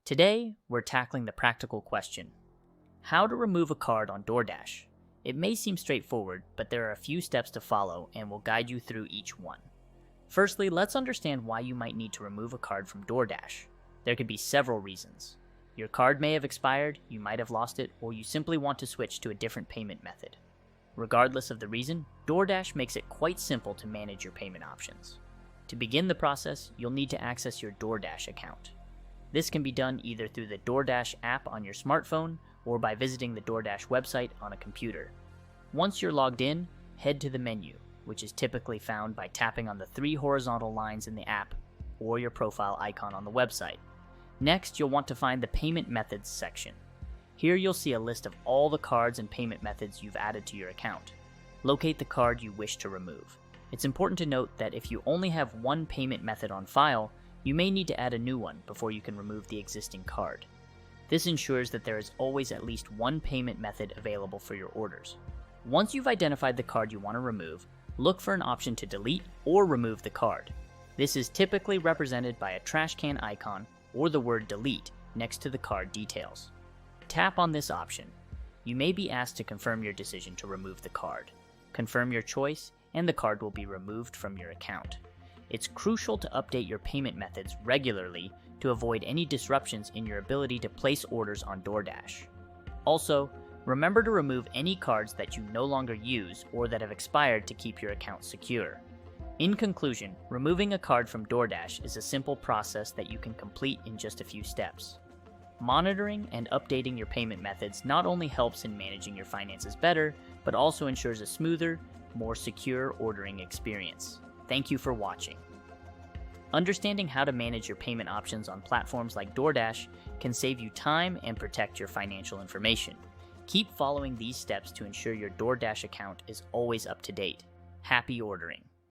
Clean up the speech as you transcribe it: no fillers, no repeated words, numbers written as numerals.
Today, we're tackling the practical question: how to remove a card on DoorDash. It may seem straightforward, but there are a few steps to follow and we'll guide you through each one. Firstly, let's understand why you might need to remove a card from DoorDash. There could be several reasons. Your card may have expired, you might have lost it, or you simply want to switch to a different payment method. Regardless of the reason, DoorDash makes it quite simple to manage your payment options. To begin the process, you'll need to access your DoorDash account. This can be done either through the DoorDash app on your smartphone or by visiting the DoorDash website on a computer. Once you're logged in, head to the menu, which is typically found by tapping on the 3 horizontal lines in the app or your profile icon on the website. Next, you'll want to find the Payment Methods section. Here you'll see a list of all the cards and payment methods you've added to your account. Locate the card you wish to remove. It's important to note that if you only have one payment method on file, you may need to add a new one before you can remove the existing card. This ensures that there is always at least one payment method available for your orders. Once you've identified the card you want to remove, look for an option to delete or remove the card. This is typically represented by a trash can icon or the word delete next to the card details. Tap on this option. You may be asked to confirm your decision to remove the card. Confirm your choice, and the card will be removed from your account. It's crucial to update your payment methods regularly to avoid any disruptions in your ability to place orders on DoorDash. Also, remember to remove any cards that you no longer use or that have expired to keep your account secure. In conclusion, removing a card from DoorDash is a simple process that you can complete in just a few steps. Monitoring and updating your payment methods not only helps in managing your finances better, but also ensures a smoother, more secure ordering experience. Thank you for watching. Understanding how to manage your payment options on platforms like DoorDash can save you time and protect your financial information. Keep following these steps to ensure your DoorDash account is always up to date. Happy ordering!